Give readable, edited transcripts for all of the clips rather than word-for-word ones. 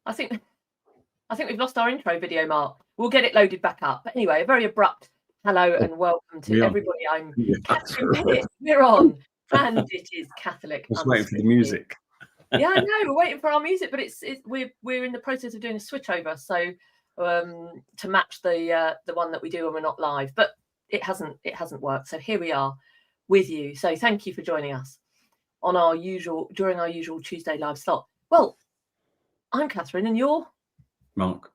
I think we've lost our intro video, Mark. We'll get it loaded back up. But anyway, a very abrupt hello and welcome to everybody. I'm Katherine Bennett. We're on, and it is Catholic. I was waiting for the music. Yeah, I know, we're waiting for our music, but we're in the process of doing a switch over, so to match the one that we do when we're not live. But it hasn't worked. So here we are with you. So thank you for joining us on during our usual Tuesday live slot. Well, I'm Katherine and you're Mark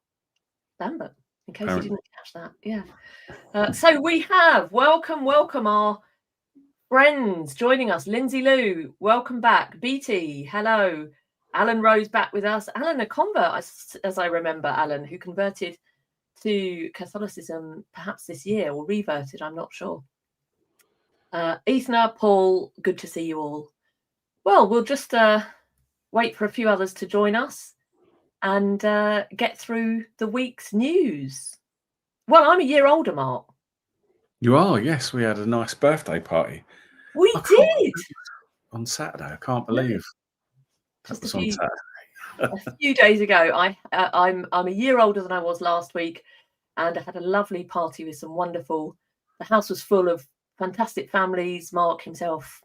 Lambert, in case you didn't catch that. Yeah. So we have welcome our friends joining us. Lindsay Lou, welcome back. BT, hello. Alan Rose back with us. Alan, a convert, as I remember, Alan, who converted to Catholicism perhaps this year or reverted, I'm not sure. Ethna, Paul, good to see you all. Well, we'll just wait for a few others to join us and get through the week's news. Well, I'm a year older, Mark. You are, yes. We had a nice birthday party. We did on Saturday. I can't believe that was on Saturday. A few days ago. I'm a year older than I was last week, and I had a lovely party with some wonderful. The house was full of fantastic families. Mark himself,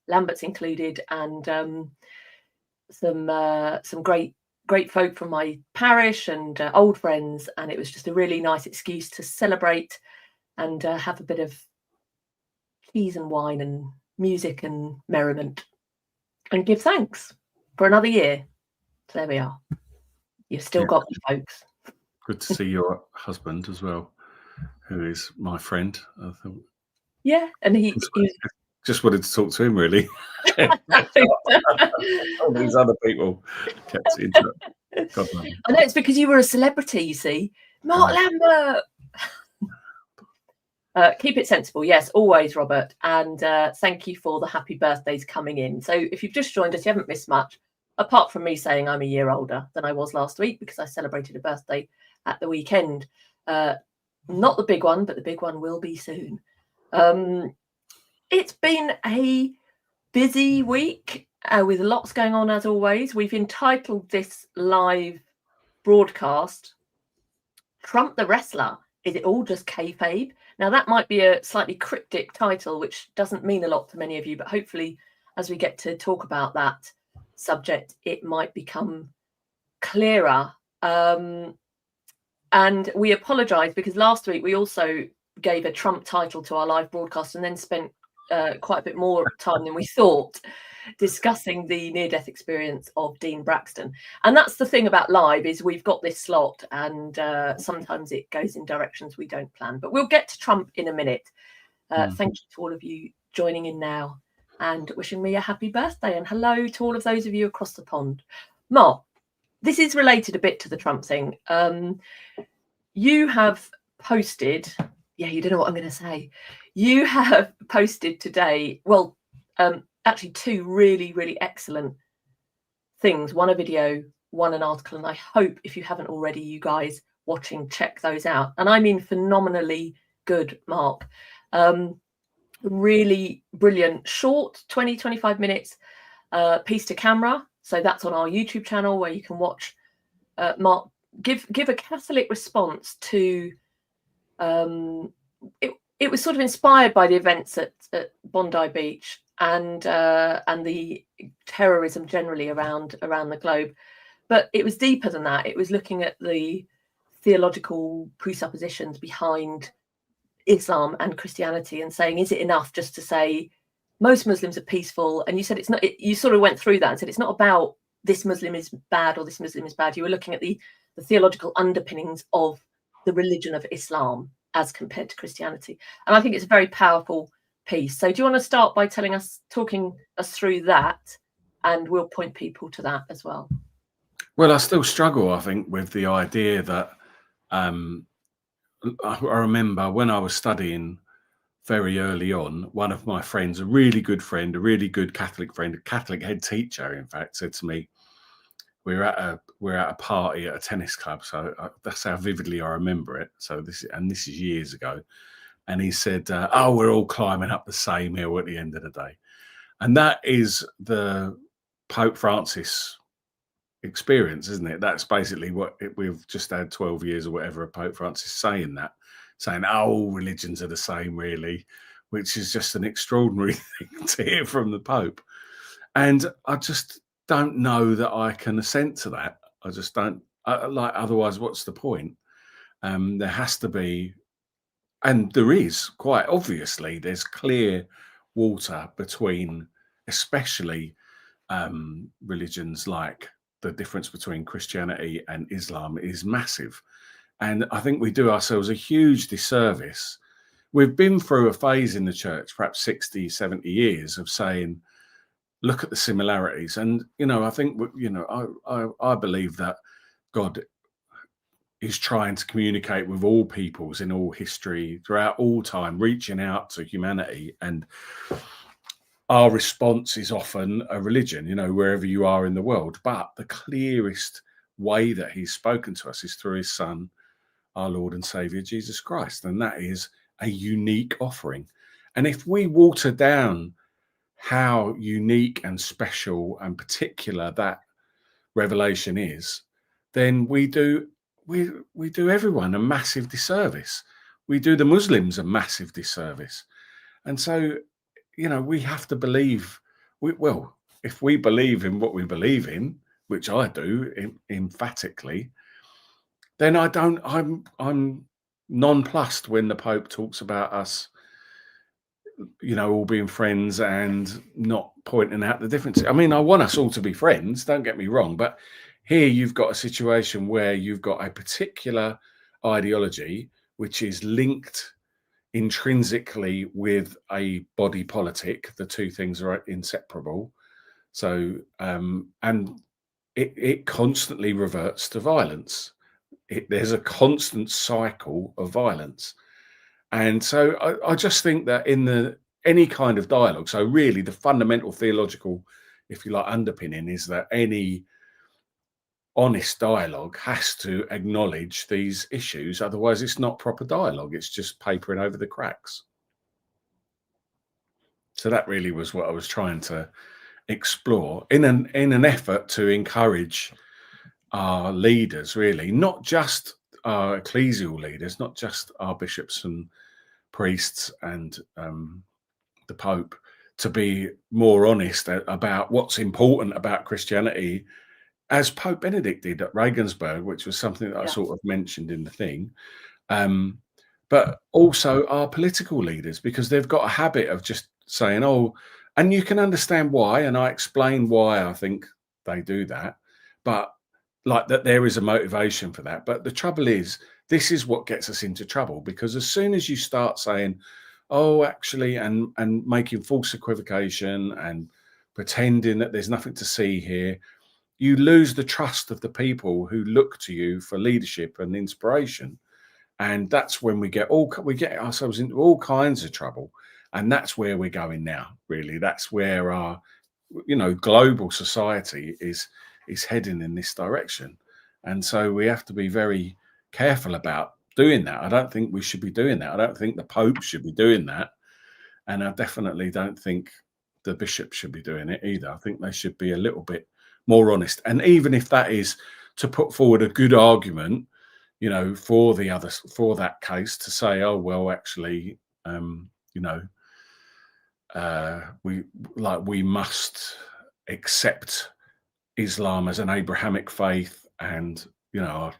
Lambert's included, and some great folk from my parish and old friends, and it was just a really nice excuse to celebrate and have a bit of cheese and wine and music and merriment and give thanks for another year. So there we are. You've still got me, folks. Good to see your husband as well, who is my friend. I thought. Yeah, and he just wanted to talk to him, really. All these other people kept interrupting. I know it's because you were a celebrity, you see. Mark Lambert. Keep it sensible, yes, always, Robert. And thank you for the happy birthdays coming in. So if you've just joined us, you haven't missed much, apart from me saying I'm a year older than I was last week because I celebrated a birthday at the weekend. Not the big one, but the big one will be soon. It's been a busy week with lots going on, as always. We've entitled this live broadcast, Trump the Wrestler. Is it all just kayfabe? Now, that might be a slightly cryptic title, which doesn't mean a lot to many of you, but hopefully as we get to talk about that subject, it might become clearer. And we apologise because last week we also gave a Trump title to our live broadcast and then spent quite a bit more time than we thought discussing the near-death experience of Dean Braxton. And that's the thing about live, is we've got this slot and sometimes it goes in directions we don't plan. But we'll get to Trump in a minute. Thank you to all of you joining in now and wishing me a happy birthday. And hello to all of those of you across the pond. Mark, this is related a bit to the Trump thing. You have posted... Yeah, you don't know what I'm going to say. You have posted today, well, actually two really, really excellent things. One a video, one an article. And I hope if you haven't already, you guys watching, check those out. And I mean phenomenally good, Mark. Really brilliant, short, 20, 25 minutes piece to camera. So that's on our YouTube channel where you can watch Mark give a Catholic response to... It was sort of inspired by the events at Bondi Beach and the terrorism generally around the globe, but it was deeper than that. It was looking at the theological presuppositions behind Islam and Christianity and saying, is it enough just to say most Muslims are peaceful? And you said it's not. You sort of went through that and said it's not about this Muslim is bad or this Muslim is bad. You were looking at the theological underpinnings of the religion of Islam as compared to Christianity. And I think it's a very powerful piece. So do you want to start by talking us through that, and we'll point people to that as well? Well, I still struggle, I think, with the idea that I remember when I was studying very early on, one of my friends, a really good friend, a really good Catholic friend, a Catholic head teacher, in fact, said to me, we're at a party at a tennis club, so that's how vividly I remember it. So this is years ago, and he said, "Oh, we're all climbing up the same hill at the end of the day," and that is the Pope Francis experience, isn't it? That's basically what we've just had 12 years or whatever of Pope Francis saying, all religions are the same, really, which is just an extraordinary thing to hear from the Pope. And I just don't know that I can assent to that. I just don't otherwise, what's the point? There has to be, and there is, quite obviously, there's clear water between, especially religions, like the difference between Christianity and Islam is massive. And I think we do ourselves a huge disservice. We've been through a phase in the church, perhaps 60, 70 years, of saying, look at the similarities. And, I think, I believe that God is trying to communicate with all peoples in all history, throughout all time, reaching out to humanity. And our response is often a religion, wherever you are in the world. But the clearest way that he's spoken to us is through his Son, our Lord and Saviour, Jesus Christ. And that is a unique offering. And if we water down how unique and special and particular that revelation is, then we do everyone a massive disservice. We do the Muslims a massive disservice. And so, we have to believe, if we believe in what we believe in, which I do emphatically, then I'm nonplussed when the Pope talks about us, all being friends and not pointing out the differences. I mean, I want us all to be friends, don't get me wrong, but here you've got a situation where you've got a particular ideology which is linked intrinsically with a body politic. The two things are inseparable. So, and it constantly reverts to violence. There's a constant cycle of violence. And so I just think that in any kind of dialogue, so really the fundamental theological, if you like, underpinning is that any honest dialogue has to acknowledge these issues. Otherwise, it's not proper dialogue. It's just papering over the cracks. So that really was what I was trying to explore in an effort to encourage our leaders, really, not just our ecclesial leaders, not just our bishops and priests and the Pope, to be more honest about what's important about Christianity, as Pope Benedict did at Regensburg, which was something that I sort of mentioned in the thing. But also our political leaders, because they've got a habit of just saying, and you can understand why, and I explain why I think they do that, but like that there is a motivation for that. But the trouble is, this is what gets us into trouble, because as soon as you start saying, actually, and making false equivocation and pretending that there's nothing to see here, you lose the trust of the people who look to you for leadership and inspiration. And that's when we get ourselves into all kinds of trouble. And that's where we're going now, really. That's where our, global society is heading in this direction. And so we have to be very careful about doing that. I don't think we should be doing that. I don't think the Pope should be doing that. And I definitely don't think the bishops should be doing it either. I think they should be a little bit more honest. And even if that is to put forward a good argument, for that case, to say, actually, we must accept Islam as an Abrahamic faith, and I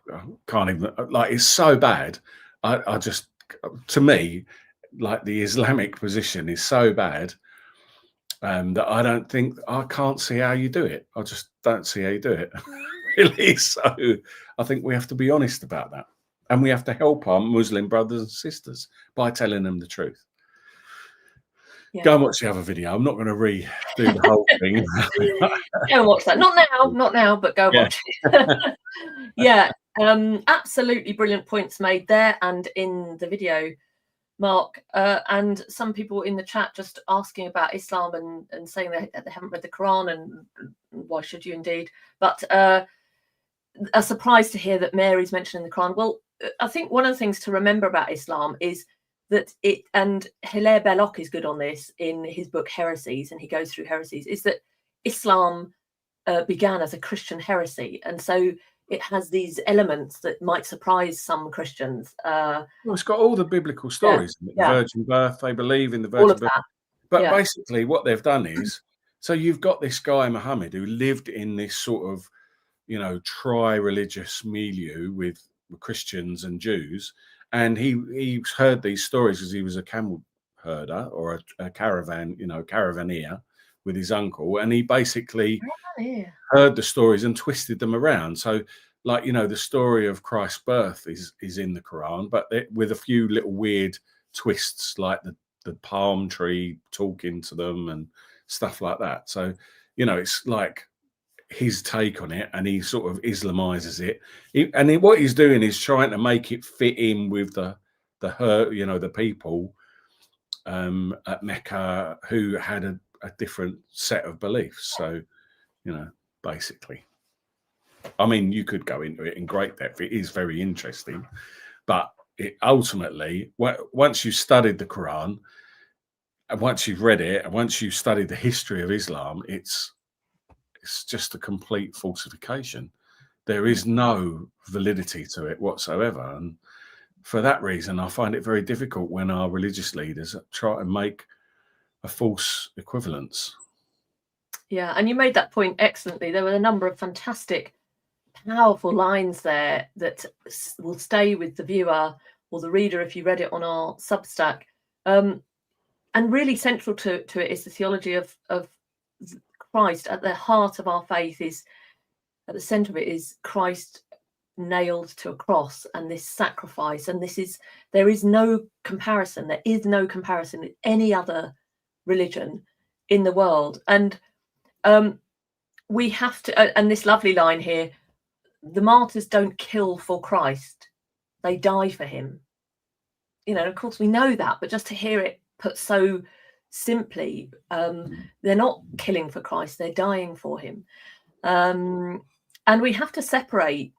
can't even, it's so bad. I just, to me, the Islamic position is so bad that I can't see how you do it. I just don't see how you do it. Really. So I think we have to be honest about that, and we have to help our Muslim brothers and sisters by telling them the truth. Go and watch the other video. I'm not going to redo the whole thing. Go and watch that. Not now, but go watch it. Absolutely brilliant points made there and in the video, Mark. And some people in the chat just asking about Islam and saying that they haven't read the Quran, and why should you indeed? But a surprise to hear that Mary's mentioned in the Quran. Well, I think one of the things to remember about Islam is that and Hilaire Belloc is good on this in his book Heresies, and he goes through heresies, is that Islam began as a Christian heresy, and so it has these elements that might surprise some Christians. Well, it's got all the biblical Yeah, stories. The yeah, virgin birth, they believe in the all virgin of birth. that. But Yeah, basically what they've done is, so you've got this guy, Muhammad, who lived in this sort of, tri-religious milieu with Christians and Jews. And he heard these stories because he was a camel herder or a caravan, caravaneer with his uncle. And he basically yeah, heard the stories and twisted them around. So, like, the story of Christ's birth is in the Quran, but with a few little weird twists, like the palm tree talking to them and stuff like that. So, it's like his take on it, and he sort of Islamizes it. What he's doing is trying to make it fit in with the people at Mecca who had a different set of beliefs. So, basically, I mean, you could go into it in great depth. It is very interesting, but ultimately, once you've studied the Quran, and once you've read it, and once you've studied the history of Islam, it's just a complete falsification. There is no validity to it whatsoever. And for that reason, I find it very difficult when our religious leaders try to make a false equivalence. Yeah, and you made that point excellently. There were a number of fantastic, powerful lines there that will stay with the viewer or the reader if you read it on our Substack. And really central to it is the theology of Christ. At the heart of our faith is, at the center of it is Christ nailed to a cross and this sacrifice. And there is no comparison. There is no comparison with any other religion in the world. And we have to, and this lovely line here, the martyrs don't kill for Christ, they die for him. Of course we know that, but just to hear it put so simply, they're not killing for Christ, they're dying for him. And we have to separate,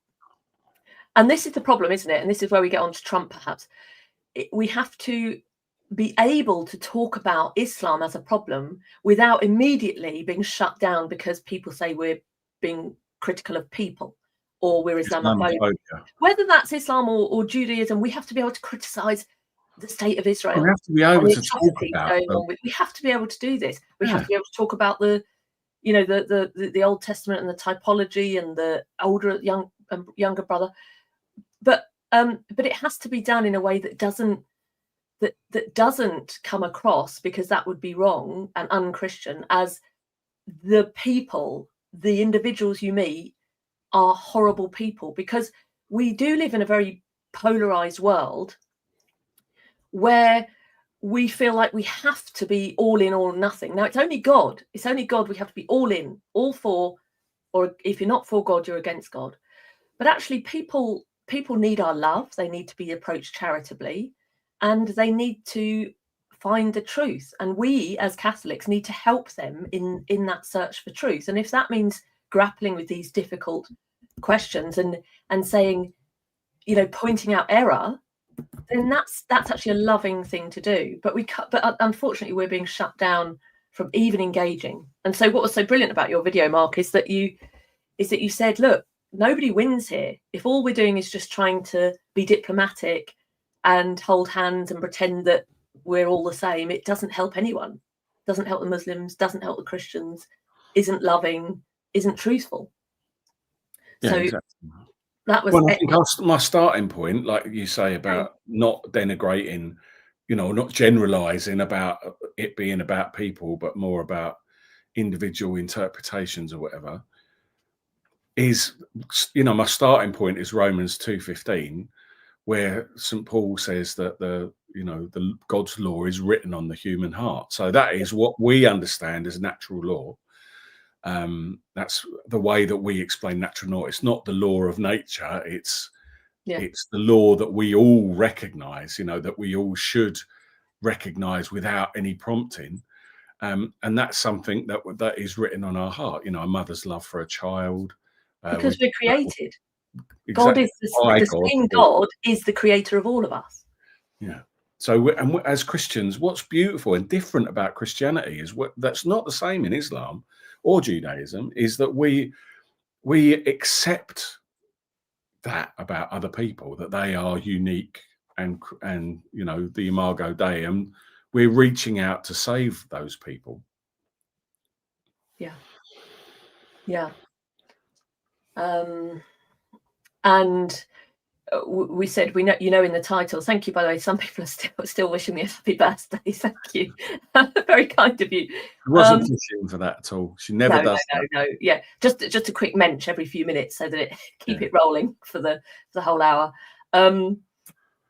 and this is the problem, isn't it? And this is where we get on to Trump, perhaps. We have to be able to talk about Islam as a problem without immediately being shut down because people say we're being critical of people or we're Islamophobic. Whether that's Islam or Judaism, we have to be able to criticize the state of Israel. We have to be able to talk about we have to be able to do this. We have to be able to talk about the Old Testament and the typology and the older younger brother, but it has to be done in a way that doesn't come across, because that would be wrong and unchristian, as the individuals you meet are horrible people, because we do live in a very polarized world where we feel like we have to be all in or nothing. Now, it's only God we have to be all in, all for, or if you're not for God, you're against God. But actually people need our love. They need to be approached charitably, and they need to find the truth. And we as Catholics need to help them in that search for truth. And if that means grappling with these difficult questions and saying, pointing out error, then that's actually a loving thing to do. But unfortunately we're being shut down from even engaging. And so what was so brilliant about your video, Mark, is that you said, look, nobody wins here. If all we're doing is just trying to be diplomatic and hold hands and pretend that we're all the same, it doesn't help anyone. It doesn't help the Muslims, doesn't help the Christians, isn't loving, isn't truthful. Yeah, so exactly. That was, well, I think my starting point, like you say, about not denigrating, not generalizing about it being about people, but more about individual interpretations or whatever, is, my starting point is Romans 2:15, where St. Paul says that the God's law is written on the human heart. So that is what we understand as natural law. That's the way that we explain natural law. It's not the law of nature. It's the law that we all recognize, that we all should recognize without any prompting. And that's something that is written on our heart. A mother's love for a child. Because we're created. Exactly. God is the same God is the creator of all of us. Yeah. So, as Christians, what's beautiful and different about Christianity is that's not the same in Islam. or Judaism, is that we accept that about other people, that they are unique and you know, the Imago Dei, and we're reaching out to save those people. Yeah. And we said, we know, you know, in the title, thank you, by the way, some people are still wishing me a happy birthday. Thank you. Very kind of you. She wasn't fishing for that at all. She never does that. No. Yeah, just a quick mention every few minutes so that it keep it rolling for the whole hour.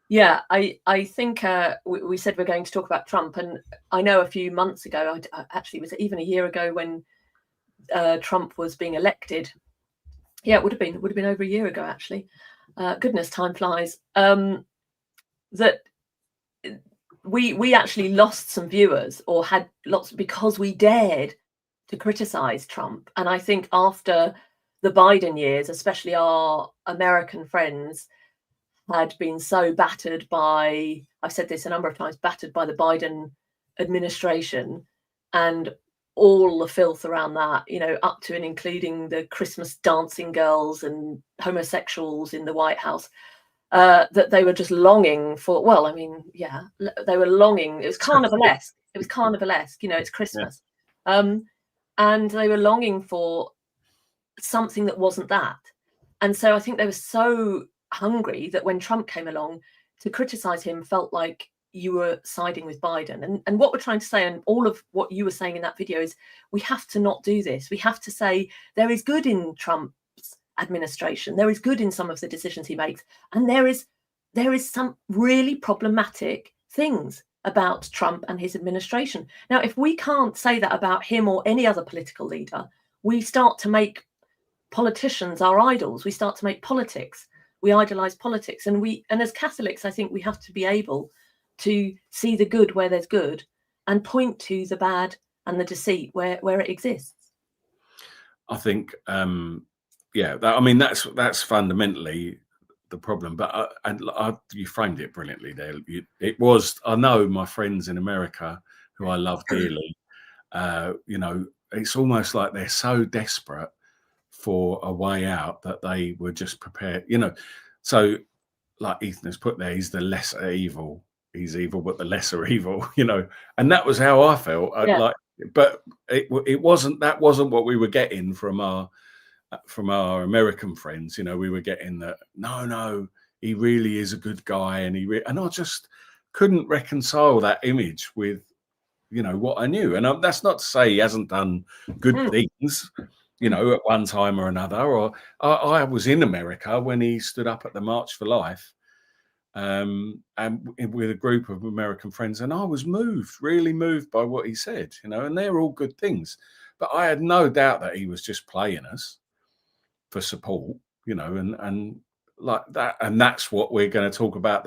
Yeah, I think we said we're going to talk about Trump, and I know a few months ago, actually it was even a year ago when Trump was being elected. Yeah, it would have been over a year ago, actually. Goodness, time flies. That we actually lost some viewers, or had lots, because we dared to criticize Trump. And I think after the Biden years, especially our American friends had been so battered by, I've said this a number of times, battered by the Biden administration and all the filth around that, you know, up to and including the Christmas dancing girls and homosexuals in the White House, that they were just longing for, well, I mean, yeah, they were longing, it was carnivalesque. It was carnivalesque, you know, it's Christmas. Yeah. And they were longing for something that wasn't that. And so I think they were so hungry that when Trump came along, to criticize him felt like you were siding with Biden. And what we're trying to say, and all of what you were saying in that video, is we have to not do this. We have to say there is good in Trump's administration. There is good in some of the decisions he makes. And there is some really problematic things about Trump and his administration. Now, if we can't say that about him or any other political leader, we start to make politicians our idols. We start to make politics. We idolize politics. And as Catholics, I think we have to be able to see the good where there's good and point to the bad and the deceit where it exists. I think, yeah, I mean, that's fundamentally the problem. But you framed it brilliantly there. It was, I know my friends in America, who I love dearly, you know, it's almost like they're so desperate for a way out that they were just prepared, you know. So like Ethan has put there, he's the lesser evil. He's evil, but the lesser evil, you know. And that was how I felt. Yeah. Like, but it wasn't. That wasn't what we were getting from our American friends. You know, we were getting that. No, he really is a good guy, and and I just couldn't reconcile that image with, you know, what I knew. And that's not to say he hasn't done good things, you know, at one time or another. Or I was in America when he stood up at the March for Life, and with a group of American friends, and I was really moved by what he said, you know, and they're all good things. But I had no doubt that he was just playing us for support, you know, and like that. And that's what we're going to talk about,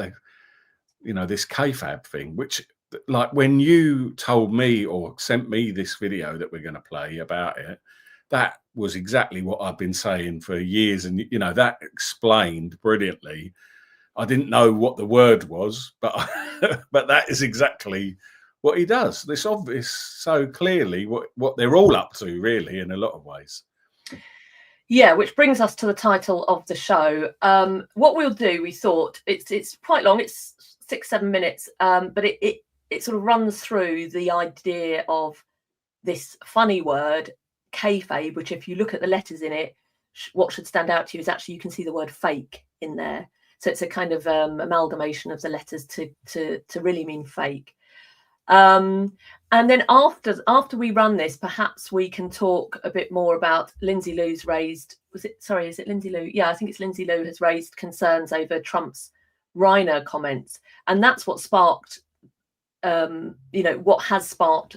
you know, this Kayfabe thing, which, like, when you told me or sent me this video that we're going to play about it, that was exactly what I've been saying for years. And, you know, that explained brilliantly. I didn't know what the word was, but but that is exactly what he does. This obvious, so clearly what they're all up to, really, in a lot of ways. Yeah, which brings us to the title of the show. What we'll do, we thought, it's quite long, it's 6-7 minutes, but it sort of runs through the idea of this funny word, kayfabe, which, if you look at the letters in it, what should stand out to you is actually you can see the word fake in there. So it's a kind of amalgamation of the letters to really mean fake. And then after we run this, perhaps we can talk a bit more about Lindsay Lou's raised, is it Lindsay Lou? Yeah, I think it's Lindsay Lou has raised concerns over Trump's Reiner comments. And that's what sparked, you know, what has sparked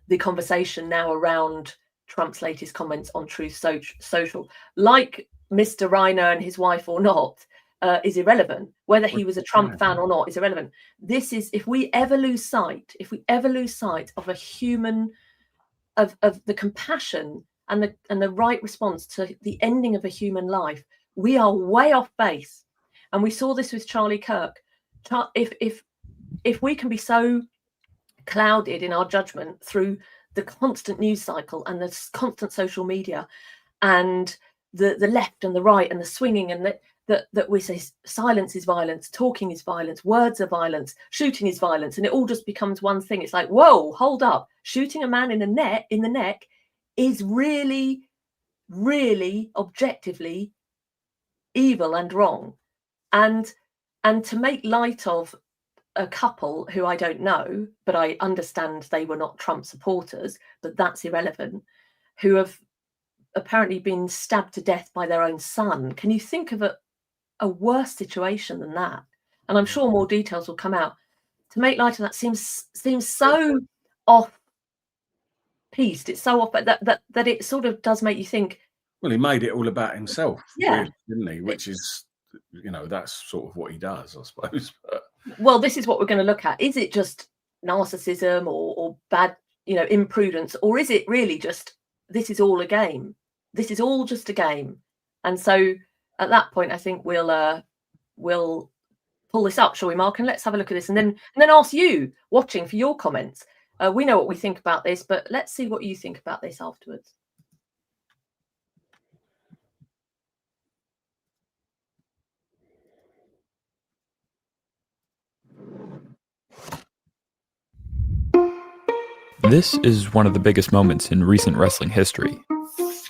the conversation now around Trump's latest comments on Truth Social. Like Mr. Reiner and his wife or not, is irrelevant. Whether he was a Trump fan or not is irrelevant. This is, if we ever lose sight of a human, of the compassion and the right response to the ending of a human life, we are way off base. And we saw this with Charlie Kirk. If we can be so clouded in our judgment through the constant news cycle and the constant social media and the left and the right and the swinging, and that we say silence is violence, talking is violence, words are violence, shooting is violence, and it all just becomes one thing. It's like, whoa, hold up. Shooting a man in the neck is really, really objectively evil and wrong. And to make light of a couple who I don't know, but I understand they were not Trump supporters, but that's irrelevant, who have apparently been stabbed to death by their own son. Can you think of a worse situation than that? And I'm sure more details will come out. To make light of that seems so off-piste. It's so off that it sort of does make you think. Well, he made it all about himself, yeah, really, didn't he? Which is, that's sort of what he does, I suppose. But... Well, this is what we're going to look at. Is it just narcissism or bad, imprudence, or is it really just this is all a game? This is all just a game. And so at that point, I think we'll pull this up, shall we, Mark? And let's have a look at this, and then ask you watching for your comments. We know what we think about this, but let's see what you think about this afterwards. This is one of the biggest moments in recent wrestling history.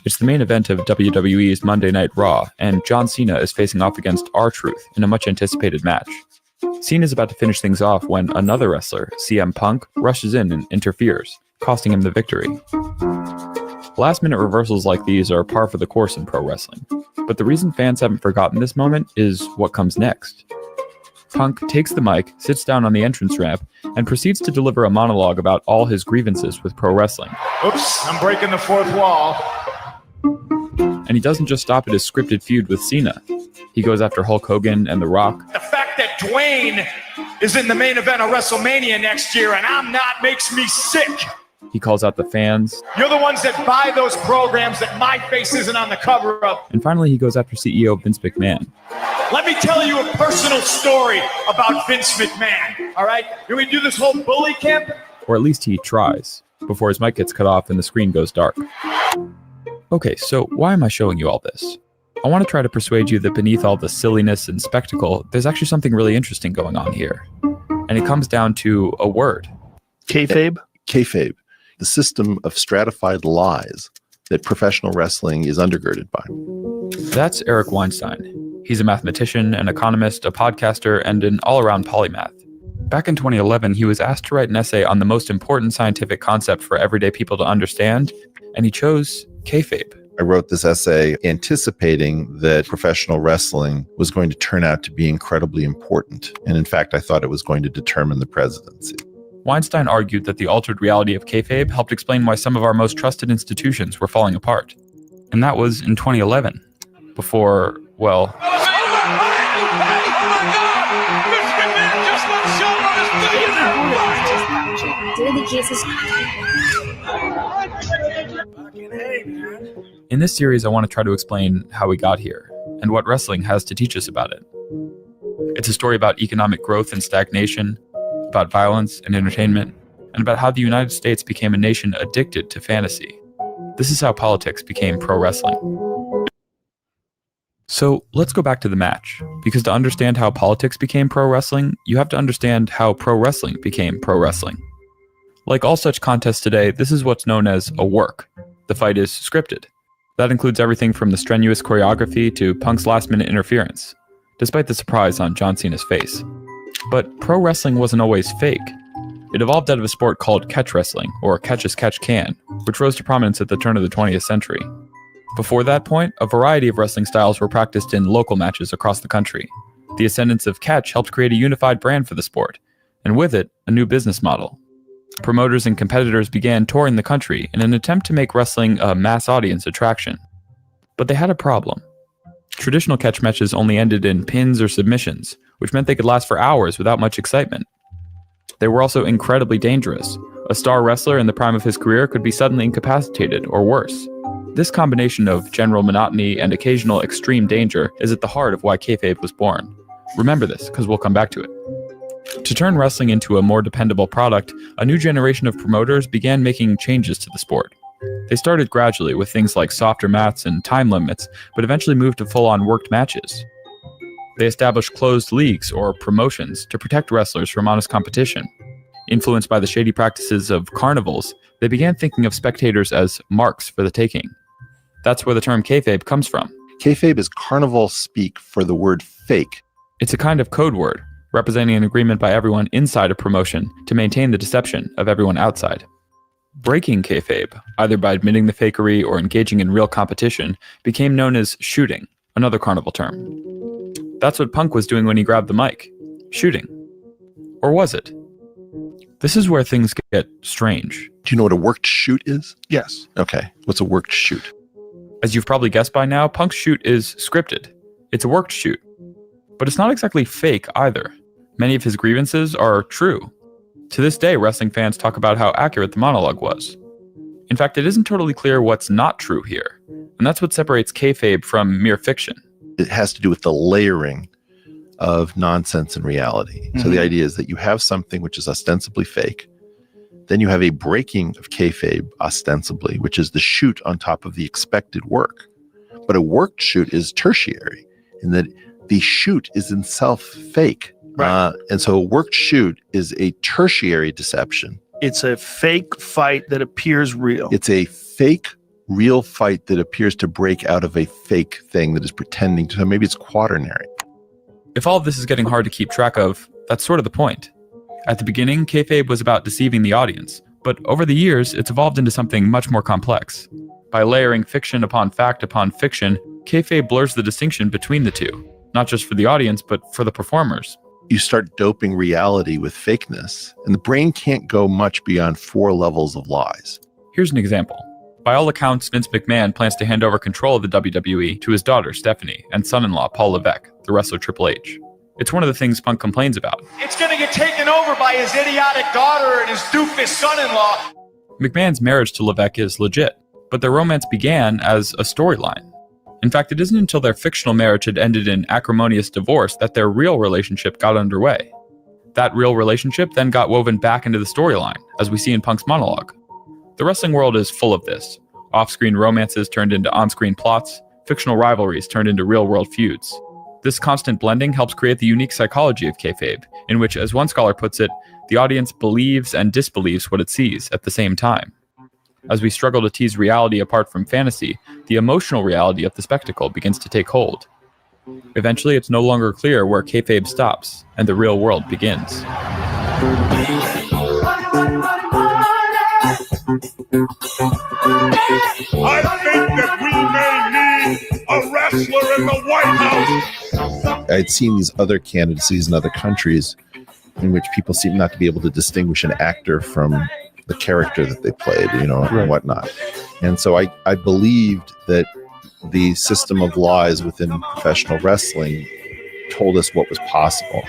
It's the main event of WWE's Monday Night Raw, and John Cena is facing off against R-Truth in a much-anticipated match. Cena's about to finish things off when another wrestler, CM Punk, rushes in and interferes, costing him the victory. Last-minute reversals like these are par for the course in pro wrestling, but the reason fans haven't forgotten this moment is what comes next. Punk takes the mic, sits down on the entrance ramp, and proceeds to deliver a monologue about all his grievances with pro wrestling. Oops, I'm breaking the fourth wall. And he doesn't just stop at his scripted feud with Cena. He goes after Hulk Hogan and The Rock. The fact that Dwayne is in the main event of WrestleMania next year and I'm not makes me sick. He calls out the fans. You're the ones that buy those programs that my face isn't on the cover of. And finally, he goes after CEO Vince McMahon. Let me tell you a personal story about Vince McMahon, all right? Can we do this whole bully camp? Or at least he tries, before his mic gets cut off and the screen goes dark. Okay, so why am I showing you all this? I want to try to persuade you that beneath all the silliness and spectacle, there's actually something really interesting going on here. And it comes down to a word. Kayfabe? Kayfabe. The system of stratified lies that professional wrestling is undergirded by. That's Eric Weinstein. He's a mathematician, an economist, a podcaster, and an all-around polymath. Back in 2011, he was asked to write an essay on the most important scientific concept for everyday people to understand, and he chose kayfabe. I wrote this essay anticipating that professional wrestling was going to turn out to be incredibly important. And in fact, I thought it was going to determine the presidency. Weinstein argued that the altered reality of kayfabe helped explain why some of our most trusted institutions were falling apart. And that was in 2011, before, well... In this series, I want to try to explain how we got here, and what wrestling has to teach us about it. It's a story about economic growth and stagnation, about violence and entertainment, and about how the United States became a nation addicted to fantasy. This is how politics became pro wrestling. So let's go back to the match, because to understand how politics became pro wrestling, you have to understand how pro wrestling became pro wrestling. Like all such contests today, this is what's known as a work. The fight is scripted. That includes everything from the strenuous choreography to Punk's last-minute interference, despite the surprise on John Cena's face. But pro wrestling wasn't always fake. It evolved out of a sport called catch wrestling, or catch as catch can, which rose to prominence at the turn of the 20th century. Before that point, a variety of wrestling styles were practiced in local matches across the country. The ascendance of catch helped create a unified brand for the sport, and with it, a new business model. Promoters and competitors began touring the country in an attempt to make wrestling a mass audience attraction. But they had a problem. Traditional catch matches only ended in pins or submissions, which meant they could last for hours without much excitement. They were also incredibly dangerous. A star wrestler in the prime of his career could be suddenly incapacitated, or worse. This combination of general monotony and occasional extreme danger is at the heart of why kayfabe was born. Remember this, because we'll come back to it. To turn wrestling into a more dependable product, a new generation of promoters began making changes to the sport. They started gradually with things like softer mats and time limits, but eventually moved to full-on worked matches. They established closed leagues or promotions to protect wrestlers from honest competition. Influenced by the shady practices of carnivals, they began thinking of spectators as marks for the taking. That's where the term kayfabe comes from. Kayfabe is carnival speak for the word fake. It's a kind of code word, representing an agreement by everyone inside a promotion to maintain the deception of everyone outside. Breaking kayfabe, either by admitting the fakery or engaging in real competition, became known as shooting, another carnival term. That's what Punk was doing when he grabbed the mic. Shooting. Or was it? This is where things get strange. Do you know what a worked shoot is? Yes. Okay. What's a worked shoot? As you've probably guessed by now, Punk's shoot is scripted. It's a worked shoot. But it's not exactly fake either. Many of his grievances are true. To this day, wrestling fans talk about how accurate the monologue was. In fact, it isn't totally clear what's not true here, and that's what separates kayfabe from mere fiction. It has to do with the layering of nonsense and reality. So the idea is that you have something which is ostensibly fake, then you have a breaking of kayfabe ostensibly, which is the shoot on top of the expected work. But a worked shoot is tertiary in that the shoot is in self fake. Right. And so a worked shoot is a tertiary deception. It's a fake fight that appears real. It's a fake, real fight that appears to break out of a fake thing that is pretending to, maybe it's quaternary. If all of this is getting hard to keep track of, that's sort of the point. At the beginning, kayfabe was about deceiving the audience, but over the years, it's evolved into something much more complex. By layering fiction upon fiction, kayfabe blurs the distinction between the two, not just for the audience, but for the performers. You start doping reality with fakeness, and the brain can't go much beyond 4 levels of lies. Here's an example. By all accounts, Vince McMahon plans to hand over control of the WWE to his daughter, Stephanie, and son-in-law, Paul Levesque, the wrestler Triple H. It's one of the things Punk complains about. It's going to get taken over by his idiotic daughter and his doofus son-in-law. McMahon's marriage to Levesque is legit, but their romance began as a storyline. In fact, it isn't until their fictional marriage had ended in acrimonious divorce that their real relationship got underway. That real relationship then got woven back into the storyline, as we see in Punk's monologue. The wrestling world is full of this. Off-screen romances turned into on-screen plots, fictional rivalries turned into real-world feuds. This constant blending helps create the unique psychology of kayfabe, in which, as one scholar puts it, the audience believes and disbelieves what it sees at the same time. As we struggle to tease reality apart from fantasy, the emotional reality of the spectacle begins to take hold. Eventually, it's no longer clear where kayfabe stops and the real world begins. I think that we may need a wrestler in the White House. I'd seen these other candidacies in other countries in which people seem not to be able to distinguish an actor from the character that they played, and whatnot. And so I believed that the system of lies within professional wrestling told us what was possible.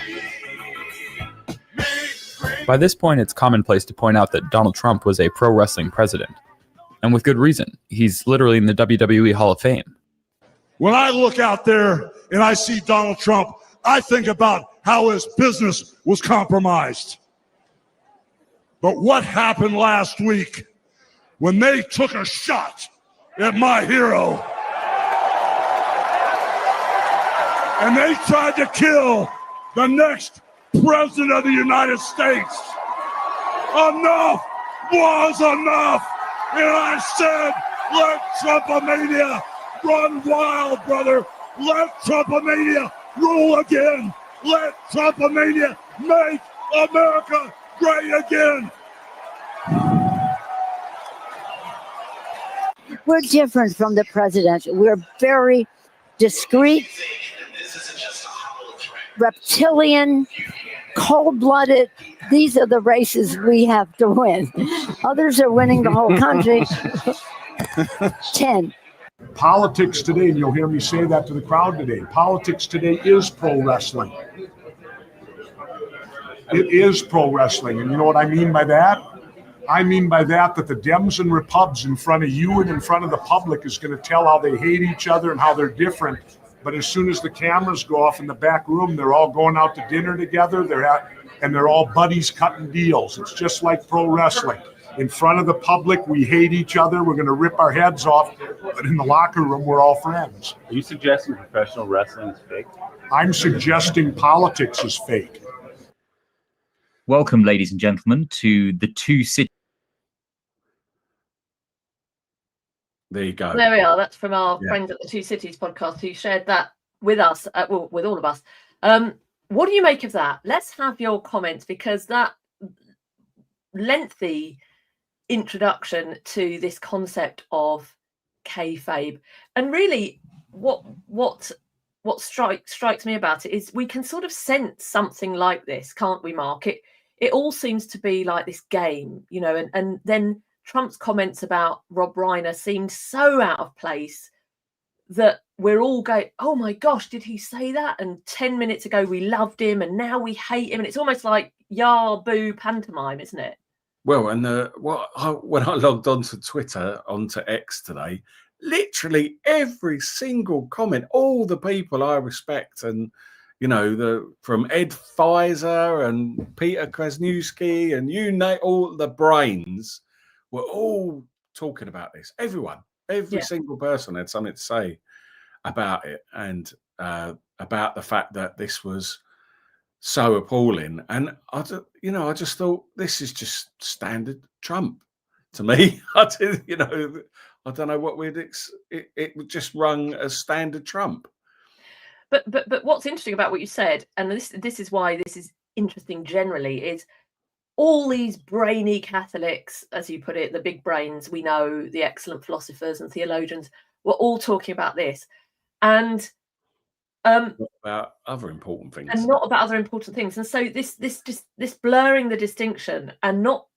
By this point, it's commonplace to point out that Donald Trump was a pro wrestling president. And with good reason. He's literally in the WWE Hall of Fame. When I look out there and I see Donald Trump, I think about how his business was compromised. But what happened last week when they took a shot at my hero and they tried to kill the next president of the United States? Enough was enough. And I said, let Trumpomania run wild, brother. Let Trumpomania rule again. Let Trumpomania make America great again. We're different from the president. We're very discreet, reptilian, cold-blooded. These are the races we have to win. Others are winning the whole country. 10. Politics today, and you'll hear me say that to the crowd today, politics today is pro wrestling. It is pro wrestling. And you know what I mean by that? I mean by that the Dems and Repubs in front of you and in front of the public is going to tell how they hate each other and how they're different. But as soon as the cameras go off in the back room, they're all going out to dinner together. They're and they're all buddies cutting deals. It's just like pro wrestling. In front of the public, we hate each other. We're going to rip our heads off. But in the locker room, we're all friends. Are you suggesting professional wrestling is fake? I'm suggesting politics is fake. Welcome, ladies and gentlemen, to the Two Cities. There you go. There we are. That's from our friends at the Two Cities podcast who shared that with us, well, with all of us. What do you make of that? Let's have your comments, because that lengthy introduction to this concept of kayfabe, and really what strikes me about it is we can sort of sense something like this, can't we, Mark? It all seems to be like this game, you know, and then Trump's comments about Rob Reiner seemed so out of place that we're all going, oh my gosh, did he say that? And 10 minutes ago we loved him and now we hate him. And it's almost like yah boo pantomime, isn't it? Well, and when I logged onto Twitter, onto X today, literally every single comment, all the people I respect, and you know, from Ed Pfizer and Peter Krasniewski and you name all the brains, were all talking about this. Everyone, every single person had something to say about it, and about the fact that this was so appalling. And I just thought, this is just standard Trump to me. I don't know what it just rung as standard Trump. But what's interesting about what you said, and this is why this is interesting generally, is all these brainy Catholics, as you put it, the big brains, we know, the excellent philosophers and theologians, were all talking about this. And not about other important things. And not about other important things. And so this blurring the distinction and not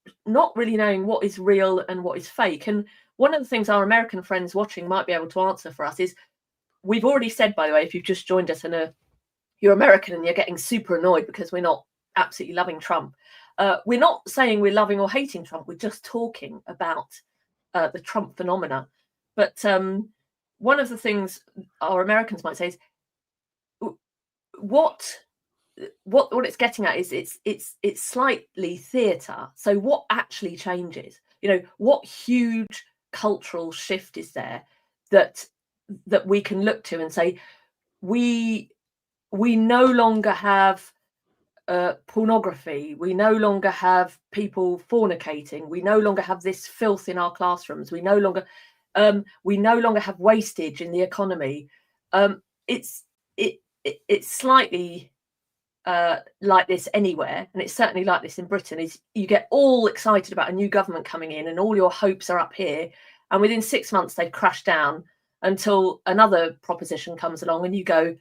really knowing what is real and what is fake. And one of the things our American friends watching might be able to answer for us is, we've already said, by the way, if you've just joined us and you're American and you're getting super annoyed because we're not absolutely loving Trump, we're not saying we're loving or hating Trump. We're just talking about the Trump phenomena. But one of the things our Americans might say is, what it's getting at is it's slightly theatre. So what actually changes? You know, what huge cultural shift is there that we can look to and say, we no longer have pornography, we no longer have people fornicating, we no longer have this filth in our classrooms, we no longer have wastage in the economy. It's slightly like this anywhere, and it's certainly like this in Britain. Is you get all excited about a new government coming in and all your hopes are up here, and within 6 months they've crashed down until another proposition comes along and you go,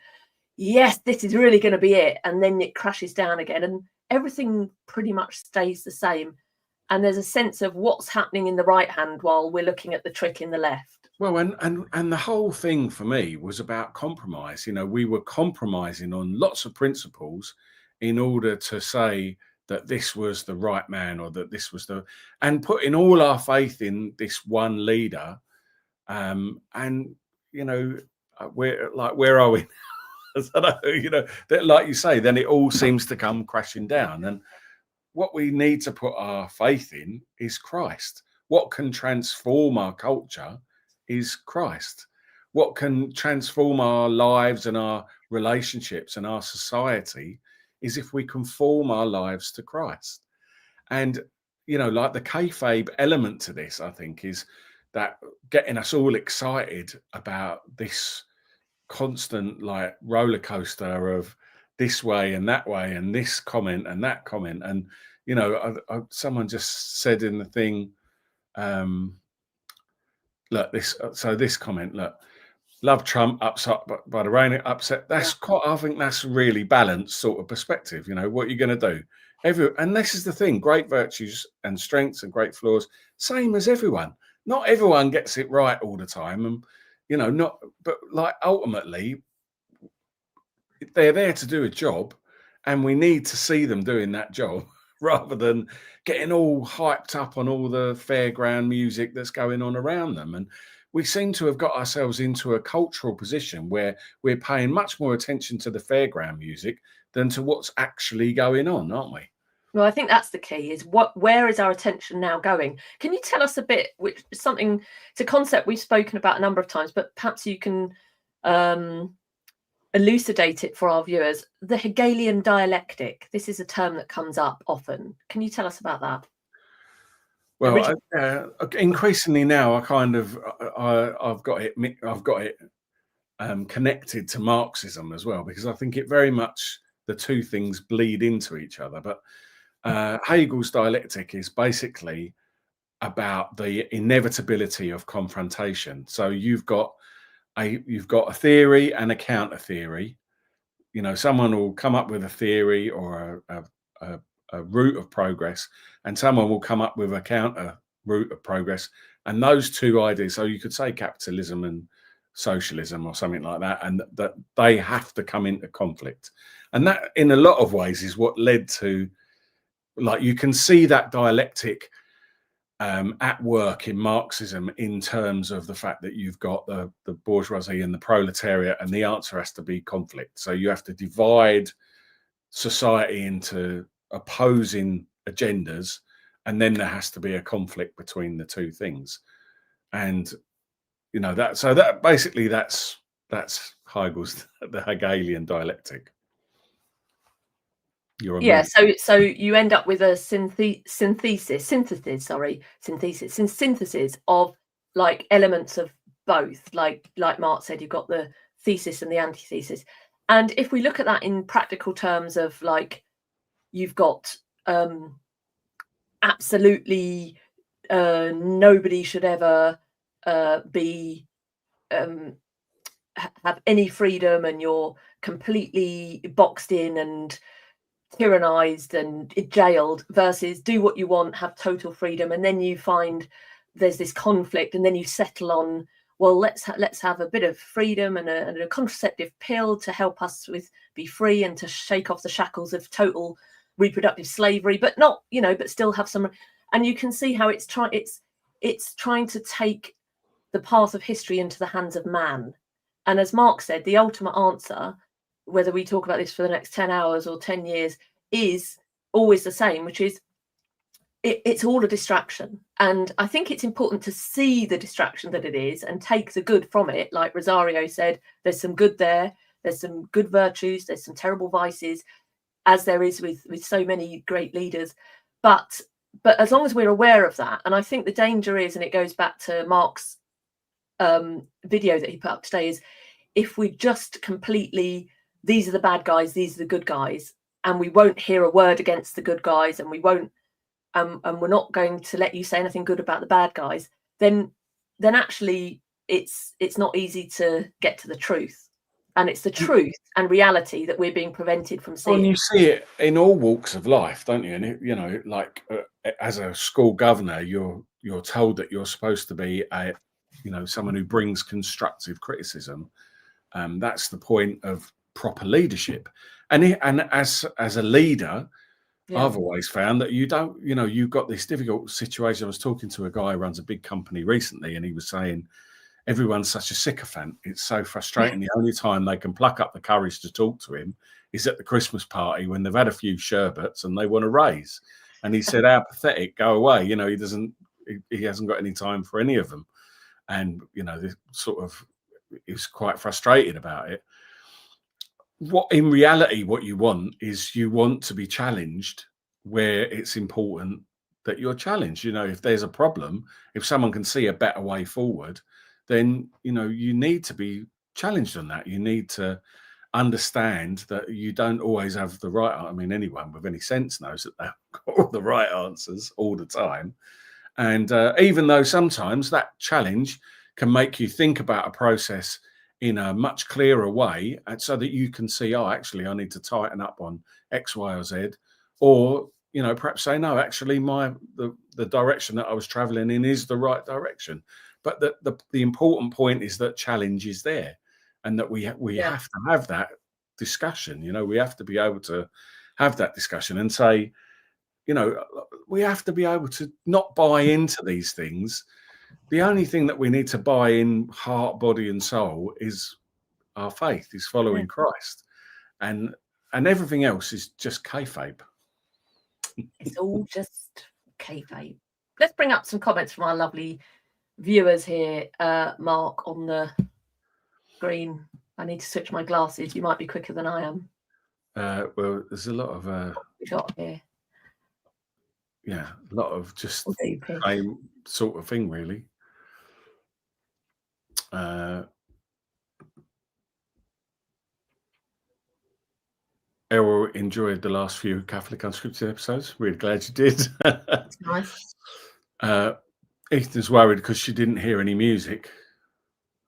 yes, this is really going to be it, and then it crashes down again and everything pretty much stays the same, and there's a sense of what's happening in the right hand while we're looking at the trick in the left. Well, and the whole thing for me was about compromise. You know, we were compromising on lots of principles in order to say that this was the right man, or that this was and putting all our faith in this one leader. And you know, where are we? I don't know, you know, that, like you say, then it all seems to come crashing down. And what we need to put our faith in is Christ. What can transform our culture is Christ. What can transform our lives and our relationships and our society is if we conform our lives to Christ. And, you know, like the kayfabe element to this, I think, is that getting us all excited about this constant like roller coaster of this way and that way and this comment and that comment. And, you know, someone just said in the thing, look, this comment, look, love Trump, upset by the rain, upset. That's quite, I think that's really balanced sort of perspective. You know, what you're going to do. And this is the thing, great virtues and strengths and great flaws, same as everyone. Not everyone gets it right all the time. And, you know, but like ultimately, they're there to do a job and we need to see them doing that job rather than getting all hyped up on all the fairground music that's going on around them. And we seem to have got ourselves into a cultural position where we're paying much more attention to the fairground music than to what's actually going on, aren't we? Well, I think that's the key, is where is our attention now going? Can you tell us a bit, which is something, it's a concept we've spoken about a number of times, but perhaps you can elucidate it for our viewers. The Hegelian dialectic, this is a term that comes up often. Can you tell us about that? Well, increasingly now, I've got it connected to Marxism as well, because I think it very much, the two things bleed into each other. But Hegel's dialectic is basically about the inevitability of confrontation. So you've got a theory and a counter theory. You know, someone will come up with a theory or a route of progress, and someone will come up with a counter route of progress. And those two ideas, so you could say capitalism and socialism or something like that, and that they have to come into conflict. And that, in a lot of ways, is what led to, like, you can see that dialectic at work in Marxism, in terms of the fact that you've got the bourgeoisie and the proletariat, and the answer has to be conflict. So you have to divide society into opposing agendas, and then there has to be a conflict between the two things. And you know, that, so that basically that's Hegel's, the Hegelian dialectic. So you end up with a synthesis of like elements of both, like Mark said, you've got the thesis and the antithesis. And if we look at that in practical terms of, like, you've got absolutely nobody should ever be have any freedom, and you're completely boxed in and tyrannized and jailed, versus do what you want, have total freedom. And then you find there's this conflict, and then you settle on, well, let's have a bit of freedom and a contraceptive pill to help us be free and to shake off the shackles of total reproductive slavery, but not, you know, but still have some. And you can see how it's trying to take the path of history into the hands of man. And as Mark said, the ultimate answer, whether we talk about this for the next 10 hours or 10 years, is always the same, which is it's all a distraction. And I think it's important to see the distraction that it is and take the good from it. Like Rosario said, there's some good there, there's some good virtues, there's some terrible vices, as there is with so many great leaders. But as long as we're aware of that, and I think the danger is, and it goes back to Mark's video that he put up today, is if we just completely, these are the bad guys, these are the good guys, and we won't hear a word against the good guys, and we won't, and we're not going to let you say anything good about the bad guys, then actually it's not easy to get to the truth. And it's the truth and reality that we're being prevented from seeing. Well, you see it in all walks of life, don't you? And it, you know, like as a school governor, you're told that you're supposed to be someone who brings constructive criticism. That's the point of proper leadership. And as a leader, yeah, I've always found that you don't, you've got this difficult situation. I was talking to a guy who runs a big company recently, and he was saying, everyone's such a sycophant. It's so frustrating. The only time they can pluck up the courage to talk to him is at the Christmas party when they've had a few sherbets and they want to raise. And he said, how pathetic, go away. He hasn't got any time for any of them. And, this sort of, he was quite frustrated about it. In reality, what you want is you want to be challenged where it's important that you're challenged. If there's a problem, if someone can see a better way forward, then you need to be challenged on that. You need to understand that you don't always have the right. I mean, anyone with any sense knows that they've got all the right answers all the time. And even though sometimes that challenge can make you think about a process in a much clearer way, and so that you can see, oh, actually, I need to tighten up on X, Y, or Z, or perhaps say, no, actually, the direction that I was traveling in is the right direction. But the important point is that challenge is there, and that we have to have that discussion. We have to be able to have that discussion and say, we have to be able to not buy into these things. The only thing that we need to buy in heart, body, and soul is our faith, is following Christ, and everything else is just kayfabe. It's all just kayfabe. Let's bring up some comments from our lovely viewers here. Mark on the screen. I need to switch my glasses. You might be quicker than I am. Well, there's a lot of We got here. yeah, a lot of just Okay. same sort of thing, really. Errol enjoyed the last few Catholic Unscripted episodes. Really glad you did. That's nice. Ethan's worried because she didn't hear any music.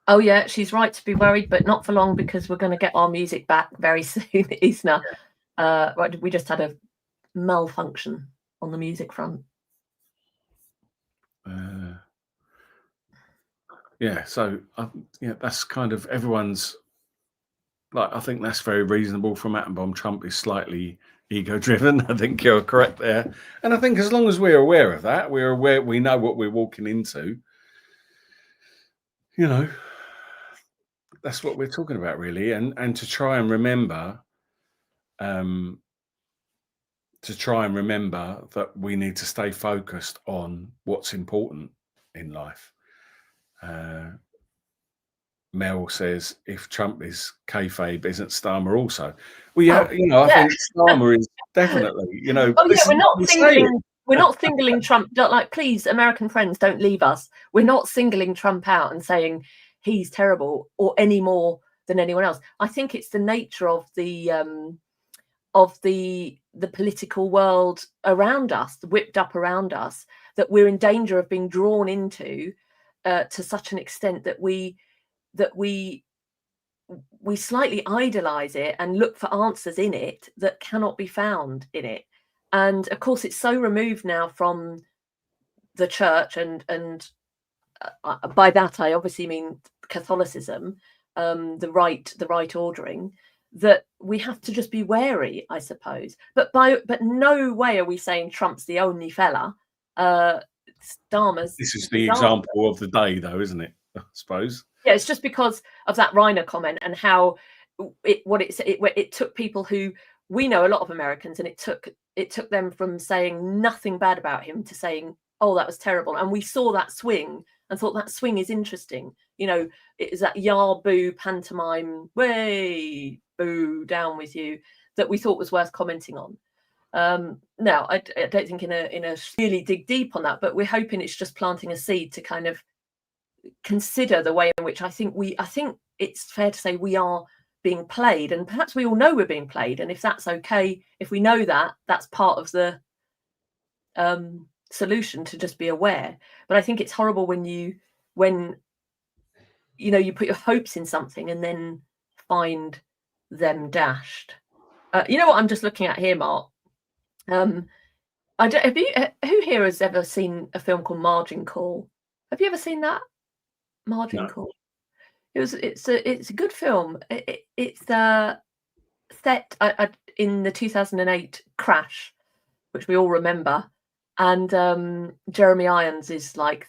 Oh yeah, she's right to be worried, but not for long because we're going to get our music back very soon, Isna. We just had a malfunction on the music front. Yeah, so yeah, that's kind of everyone's. Like, I think that's very reasonable from Atom Bomb. Trump is slightly ego-driven. I think you're correct there, and I think as long as we're aware of that, we're aware, we know what we're walking into. You know, that's what we're talking about, really, and to try and remember, that we need to stay focused on what's important in life. Mel says, if Trump is kayfabe, isn't Starmer also? Well, yeah, you know, I think Starmer is definitely, you know. Oh yeah, we're not singling Trump. Like, please, American friends, don't leave us. We're not singling Trump out and saying he's terrible or any more than anyone else. I think it's the nature of the political world around us, whipped up around us, that we're in danger of being drawn into to such an extent that we slightly idolize it and look for answers in it that cannot be found in it. And of course, it's so removed now from the church, and by that I obviously mean Catholicism, the right ordering, that we have to just be wary, I suppose. But no way are we saying Trump's the only fella. Starmer's. This is the example of the day, though, isn't it? I suppose. Yeah, it's just because of that Reiner comment and how it took people who, we know a lot of Americans, and it took them from saying nothing bad about him to saying, oh, that was terrible. And we saw that swing and thought that swing is interesting. You know, it is that yah boo pantomime, way boo down with you, that we thought was worth commenting on. Now, I don't think in a really dig deep on that, but we're hoping it's just planting a seed to kind of consider the way in which I think it's fair to say we are being played, and perhaps we all know we're being played, and if that's okay, if we know that, that's part of the solution, to just be aware. But I think it's horrible when you put your hopes in something and then find them dashed. You know what I'm just looking at here, Mark? Who here has ever seen a film called Margin Call? Have you ever seen that? Margin Call. It's a good film. It's set in the 2008 crash, which we all remember, and Jeremy Irons is like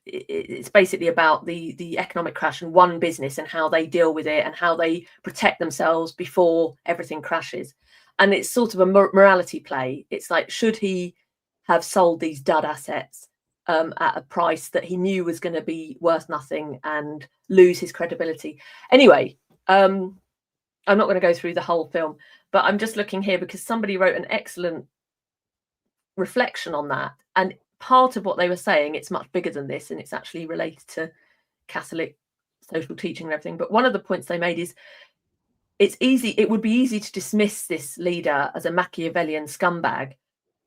it's basically about the economic crash and one business and how they deal with it and how they protect themselves before everything crashes. And it's sort of a morality play. It's like, should he have sold these dud assets at a price that he knew was going to be worth nothing and lose his credibility? Anyway, I'm not going to go through the whole film, but I'm just looking here because somebody wrote an excellent reflection on that. And part of what they were saying, it's much bigger than this, and it's actually related to Catholic social teaching and everything. But one of the points they made is it would be easy to dismiss this leader as a Machiavellian scumbag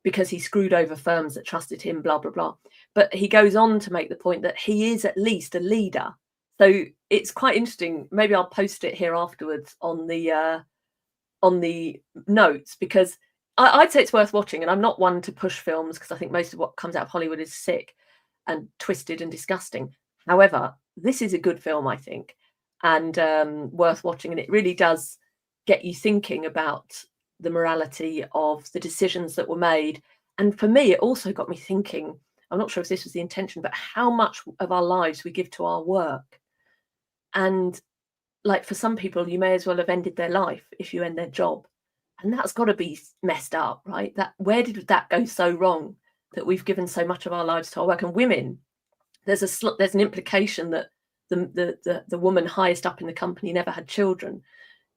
because he screwed over firms that trusted him, blah, blah, blah. But he goes on to make the point that he is at least a leader. So it's quite interesting. Maybe I'll post it here afterwards on the notes, because I'd say it's worth watching. And I'm not one to push films because I think most of what comes out of Hollywood is sick and twisted and disgusting. However, this is a good film, I think, and worth watching. And it really does get you thinking about the morality of the decisions that were made. And for me, it also got me thinking, I'm not sure if this was the intention, but how much of our lives we give to our work. And like, for some people, you may as well have ended their life if you end their job. And that's got to be messed up, right? That where did that go so wrong that we've given so much of our lives to our work? And women, there's an implication that the woman highest up in the company never had children.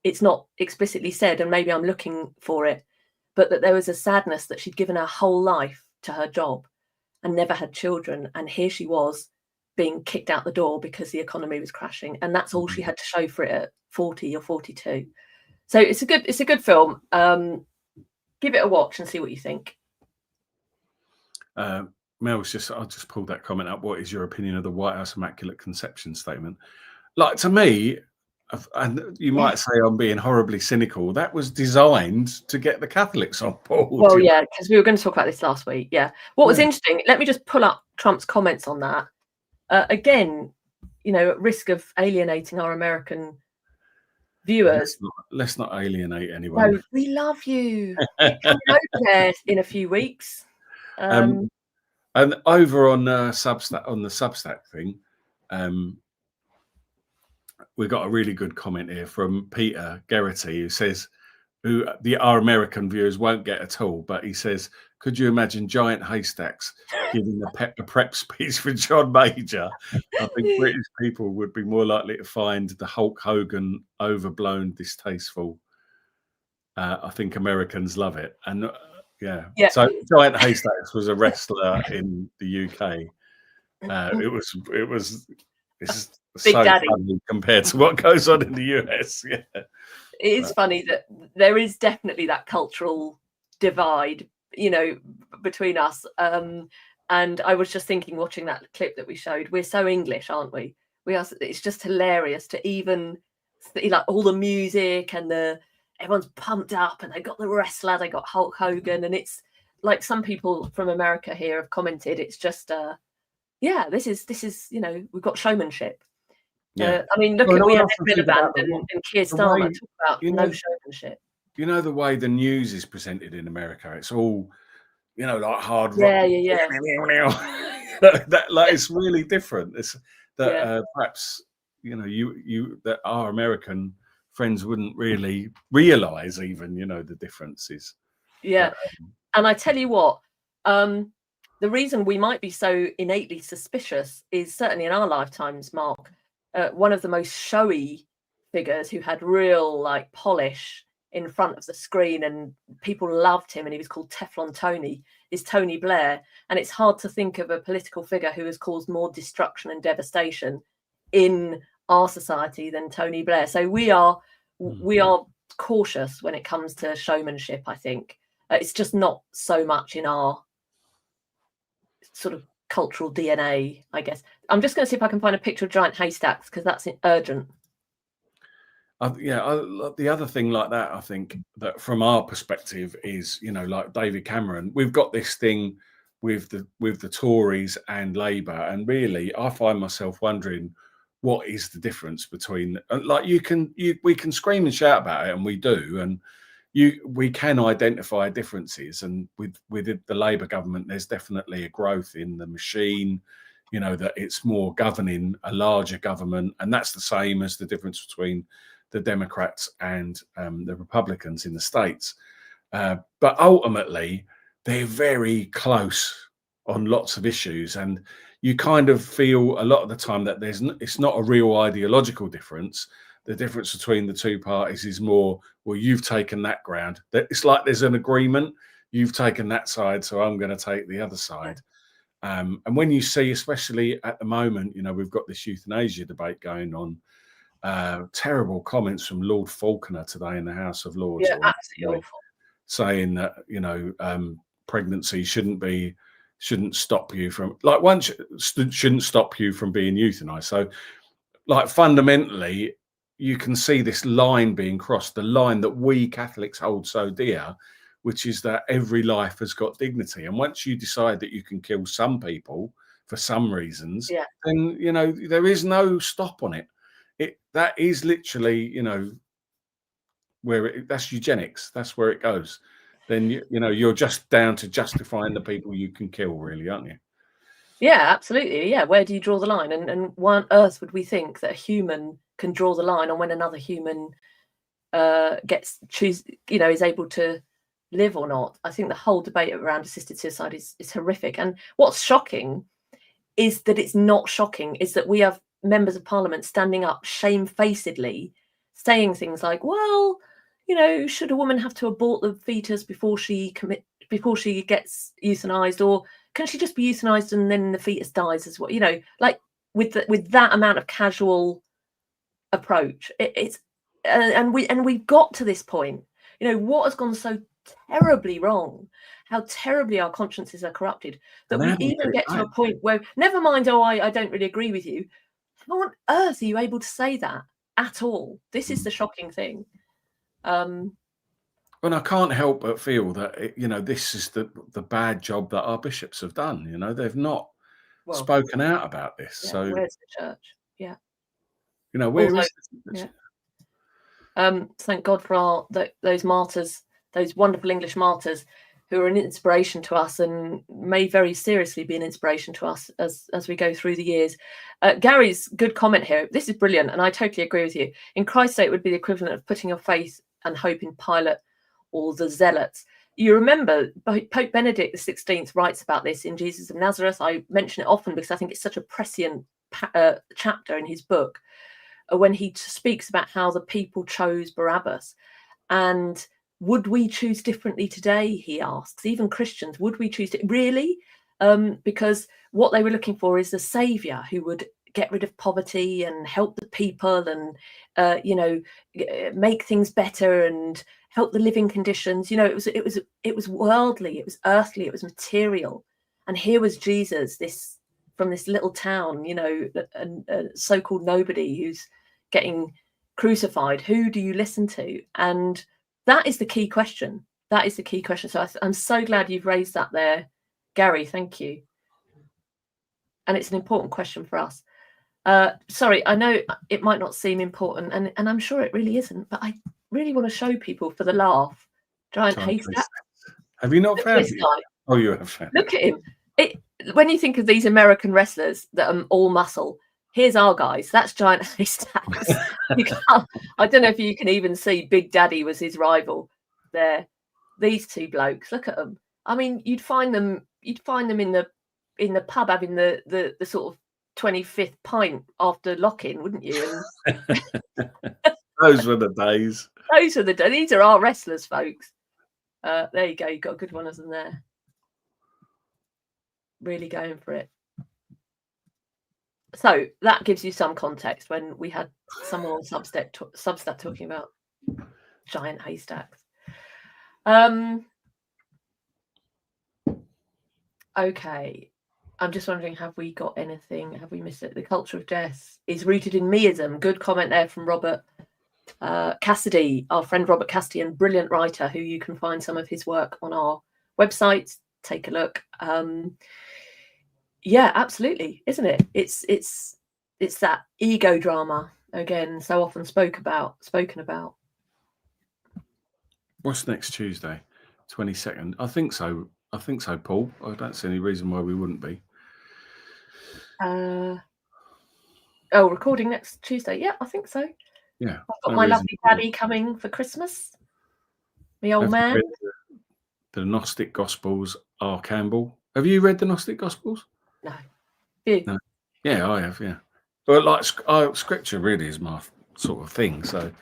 It's not explicitly said, and maybe I'm looking for it, but that there was a sadness that she'd given her whole life to her job and never had children. And here she was being kicked out the door because the economy was crashing. And that's all she had to show for it at 40 or 42. So it's a good film. Give it a watch and see what you think. Mel's I just pulled that comment up. What is your opinion of the White House Immaculate Conception statement? Like, to me, and you might say I'm being horribly cynical, that was designed to get the Catholics on board. Well, yeah, because we were going to talk about this last week. Yeah. What was interesting, let me just pull up Trump's comments on that. Again, at risk of alienating our American viewers. Let's not alienate anyone. No, we love you. Come over there in a few weeks. And over on Substack, on the Substack thing, we got a really good comment here from Peter Geraghty, who says, our American viewers won't get at all, but he says, could you imagine giant haystacks giving a prep speech for John Major? I think British people would be more likely to find the Hulk Hogan overblown, distasteful. I think Americans love it. And yeah. So Giant Haystacks was a wrestler in the UK. It's Big so Daddy. funny compared to what goes on in the US. Yeah. It is funny that there is definitely that cultural divide, between us. And I was just thinking, watching that clip that we showed, we're so English, aren't we? We are. It's just hilarious to even like all the music and everyone's pumped up, and they got the wrestler, they got Hulk Hogan, and it's like some people from America here have commented. It's just, this is we've got showmanship. Yeah. I mean, look at we had Miliband and Keir Starmer talk about no showmanship. The way the news is presented in America, it's all, like hard rock. Yeah. It's really different. It's that perhaps that our American friends wouldn't really realize even, the differences. Yeah. And I tell you what, the reason we might be so innately suspicious is certainly in our lifetimes, Mark, one of the most showy figures who had real polish in front of the screen and people loved him and he was called Teflon Tony, is Tony Blair. And it's hard to think of a political figure who has caused more destruction and devastation in our society than Tony Blair. So we are cautious when it comes to showmanship, I think. It's just not so much in our sort of cultural DNA, I guess. I'm just going to see if I can find a picture of giant haystacks because that's urgent. The other thing like that, I think that from our perspective is, like David Cameron, we've got this thing with the Tories and Labour, and really, I find myself wondering what is the difference between we can scream and shout about it, and we do, and we can identify differences, and with the Labour government, there's definitely a growth in the machine. That it's more governing a larger government, and that's the same as the difference between the Democrats and the Republicans in the States. But ultimately, they're very close on lots of issues. And you kind of feel a lot of the time that it's not a real ideological difference. The difference between the two parties is more, well, you've taken that ground. It's like there's an agreement. You've taken that side, so I'm going to take the other side. And when you see, especially at the moment, we've got this euthanasia debate going on. Terrible comments from Lord Falconer today in the House of Lords. Yeah, absolutely awful. Saying that pregnancy shouldn't stop you from shouldn't stop you from being euthanized. So, fundamentally, you can see this line being crossed, the line that we Catholics hold so dear, which is that every life has got dignity. And once you decide that you can kill some people for some reasons, then there is no stop on it. That is literally, that's eugenics. That's where it goes. Then you're just down to justifying the people you can kill, really, aren't you? Yeah, absolutely. Yeah, where do you draw the line? And why on earth would we think that a human can draw the line on when another human is able to live or not. I think the whole debate around assisted suicide is horrific. And what's shocking is that it's not shocking, is that we have members of parliament standing up shamefacedly saying things like, well, should a woman have to abort the fetus before she gets euthanized, or can she just be euthanized and then the fetus dies as well? Like with that amount of casual approach, and we've got to this point. What has gone so terribly wrong, how terribly our consciences are corrupted, that we even get to a point where, never mind, I don't really agree with you. How on earth are you able to say that at all? This is the shocking thing. Well, I can't help but feel that this is the bad job that our bishops have done. They've not spoken out about this. Yeah, so where's the church? Yeah. Where is the church? Thank God for those martyrs, those wonderful English martyrs, who are an inspiration to us and may very seriously be an inspiration to us as we go through the years. Gary's good comment here. This is brilliant, and I totally agree with you. In Christ's sake would be the equivalent of putting your faith and hope in Pilate or the Zealots. You remember Pope Benedict XVI writes about this in Jesus of Nazareth. I mention it often because I think it's such a prescient chapter in his book, when he speaks about how the people chose Barabbas. And would we choose differently today, he asks, even Christians, would we choose to really? Because what they were looking for is a saviour who would get rid of poverty and help the people and, make things better and help the living conditions. It was worldly, it was earthly, it was material. And here was Jesus, from this little town, a so-called nobody who's getting crucified. Who do you listen to? And that is the key question. That is the key question. So I'm so glad you've raised that there, Gary. Thank you. And it's an important question for us. Sorry, I know it might not seem important, and I'm sure it really isn't, but I really want to show people for the laugh. Giant haystack. Have you not found it? Oh, you have found it. Look at him. When you think of these American wrestlers that are all muscle, here's our guys. That's giant haystacks. I don't know if you can even see Big Daddy was his rival there. These two blokes, look at them. I mean, you'd find them in the pub having the sort of 25th pint after lock-in, wouldn't you? Those were the days. Those are the days. These are our wrestlers, folks. There you go. You've got a good one of them there. Really going for it. So that gives you some context when we had someone on Substack talking about giant haystacks. Okay. I'm just wondering, have we got anything? Have we missed it? The culture of death is rooted in meism. Good comment there from Robert Cassidy, our friend Robert Cassidy, and brilliant writer who you can find some of his work on our website. Take a look. Yeah, absolutely, isn't it? It's that ego drama again, so often spoken about. What's next Tuesday? 22nd. I think so, Paul. I don't see any reason why we wouldn't be. Recording next Tuesday. Yeah, I think so. Yeah. I've got my lovely daddy coming for Christmas. My old man. The Gnostic Gospels, R. Campbell. Have you read the Gnostic Gospels? No. You? No. Yeah, I have, yeah. But scripture really is my sort of thing. So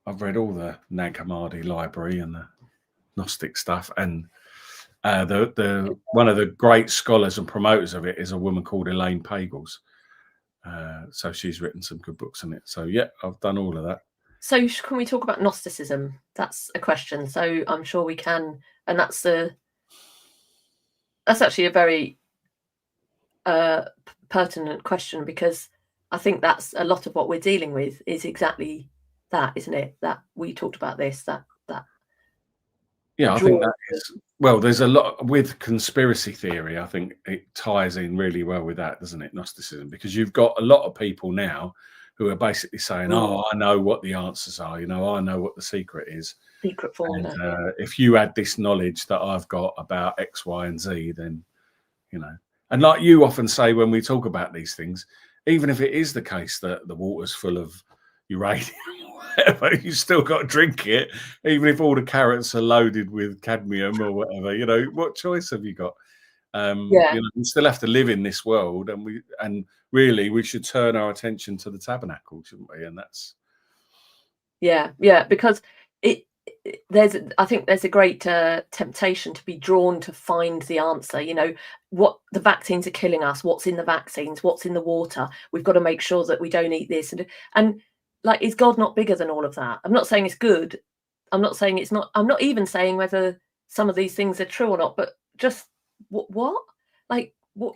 I've read all the Nag Hammadi library and the Gnostic stuff. And the one of the great scholars and promoters of it is a woman called Elaine Pagels. So she's written some good books on it. So yeah, I've done all of that. So can we talk about Gnosticism? That's a question. So I'm sure we can, and that's actually a very pertinent question, because I think that's a lot of what we're dealing with is exactly that, isn't it? That we talked about this. That. Yeah, I think that is. Well, there's a lot with conspiracy theory. I think it ties in really well with that, doesn't it? Gnosticism, because you've got a lot of people now who are basically saying, "Oh, I know what the answers are. I know what the secret is. Secret formula. And if you had this knowledge that I've got about X, Y, and Z, then And like you often say when we talk about these things, even if it is the case that the water's full of uranium whatever, you still got to drink it, even if all the carrots are loaded with cadmium or whatever. You know, what choice have you got? You know, we still have to live in this world, and really we should turn our attention to the tabernacle, shouldn't we? And that's because I think there's a great temptation to be drawn to find the answer. You know, what the vaccines are killing us, what's in the vaccines, what's in the water. We've got to make sure that we don't eat this, and like, is God not bigger than all of that? I'm not saying it's good. I'm not saying it's not. I'm not even saying whether some of these things are true or not, but just what? Like, what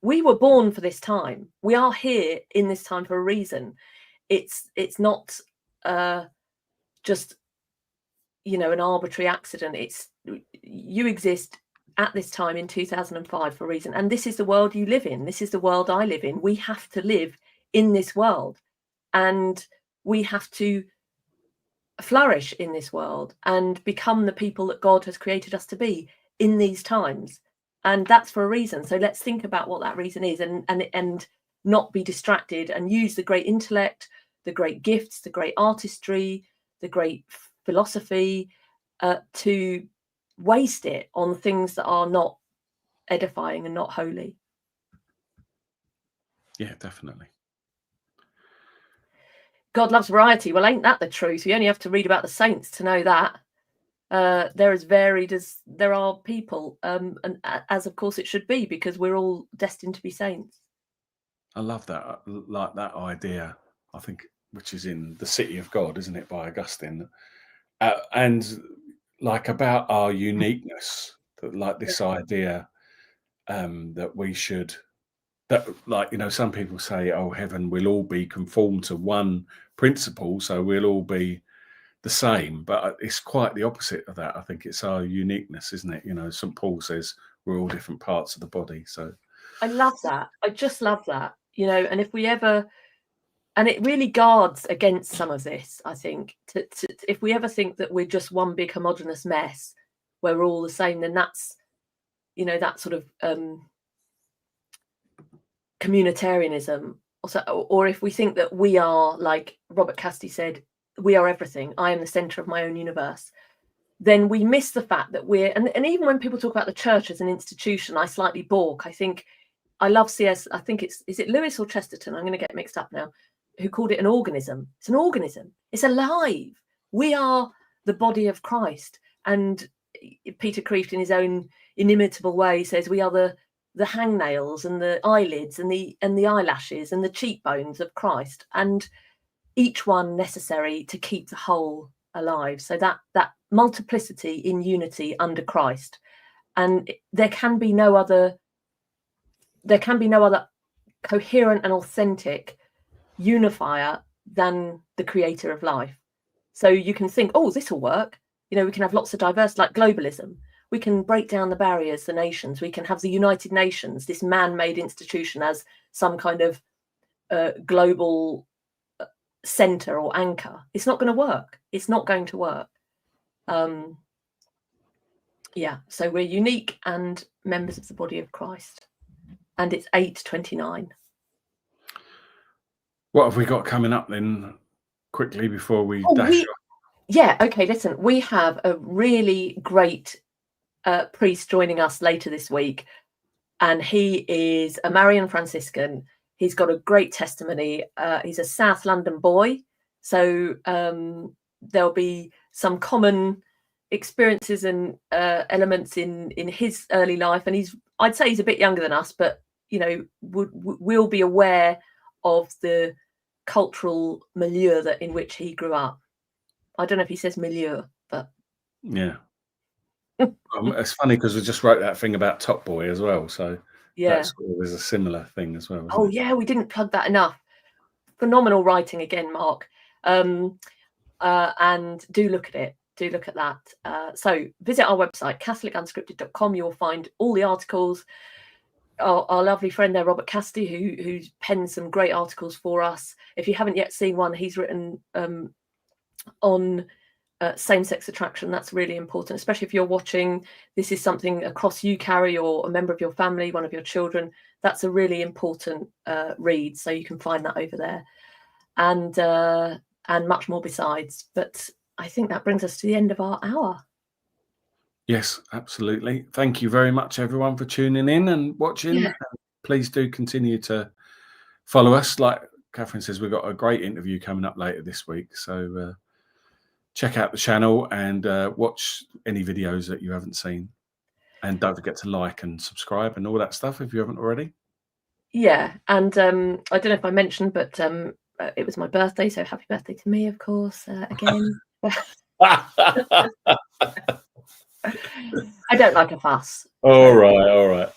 we were born for this time. We are here in this time for a reason. It's not just, you know, an arbitrary accident. It's, you exist at this time in 2005 for a reason, and this is the world you live in. This is the world I live in. We have to live in this world, and we have to flourish in this world and become the people that God has created us to be in these times, and that's for a reason. So let's think about what that reason is, and not be distracted, and use the great intellect, the great gifts, the great artistry, the great philosophy, to waste it on things that are not edifying and not holy. Yeah, definitely. God loves variety. Well, ain't that the truth? You only have to read about the saints to know that. They're as varied as there are people, and as of course it should be, because we're all destined to be saints. I love that, like that idea, I think, which is in The City of God, isn't it, by Augustine, and like about our uniqueness, that like this idea that we should, that, like, you know, some people say, oh, heaven, we'll all be conformed to one principle, so we'll all be the same, but it's quite the opposite of that. I think it's our uniqueness, isn't it? You know, St. Paul says we're all different parts of the body. So I love that. I just love that, you know. And if we ever, and it really guards against some of this, I think, if we ever think that we're just one big homogenous mess where we're all the same, then that's, you know, that sort of communitarianism. Also, or if we think that we are, like Robert Cassidy said, we are everything, I am the center of my own universe, then we miss the fact that we're, and even when people talk about the church as an institution, I slightly balk. I think, I love C.S., I think is it Lewis or Chesterton? I'm going to get mixed up now, who called it an organism. It's an organism. It's alive. We are the body of Christ. And Peter Kreeft, in his own inimitable way, says we are the hangnails and the eyelids and the eyelashes and the cheekbones of Christ, and each one necessary to keep the whole alive. So that multiplicity in unity under Christ, and there can be no other coherent and authentic unifier than the creator of life. So you can think, oh, this will work. You know, we can have lots of diverse, like globalism. We can break down the barriers, the nations. We can have the United Nations, this man-made institution, as some kind of global center or anchor. It's not going to work. It's not going to work. Yeah, so we're unique and members of the body of Christ. And it's 8:29. what have we got coming up then, quickly, before we dash off? Yeah, okay, listen, we have a really great priest joining us later this week, and he is a Marian Franciscan. He's got a great testimony. He's a South London boy, so there'll be some common experiences and elements in his early life, and I'd say he's a bit younger than us, but you know, we'll be aware of the cultural milieu that in which he grew up. I don't know if he says milieu, but yeah. It's funny because we just wrote that thing about Top Boy as well, so yeah, that's always a similar thing as well. Oh yeah, we didn't plug that enough. Phenomenal writing again, Mark. And do look at it. Do look at that. So visit our website, catholicunscripted.com. You'll find all the articles. Our lovely friend there, Robert Cassidy, who's penned some great articles for us. If you haven't yet seen one, he's written on same-sex attraction. That's really important, especially if you're watching. This is something a cross you carry, or a member of your family, one of your children. That's a really important read. So you can find that over there. And and much more besides. But I think that brings us to the end of our hour. Yes, absolutely. Thank you very much, everyone, for tuning in and watching. Yeah. Please do continue to follow us. Like Katherine says, we've got a great interview coming up later this week. So check out the channel and watch any videos that you haven't seen. And don't forget to like and subscribe and all that stuff if you haven't already. Yeah, and I don't know if I mentioned, but it was my birthday, so happy birthday to me, of course, again. I don't like a fuss. All right.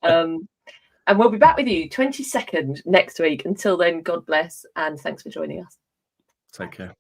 And we'll be back with you 22nd next week. Until then, God bless, and thanks for joining us. Take care.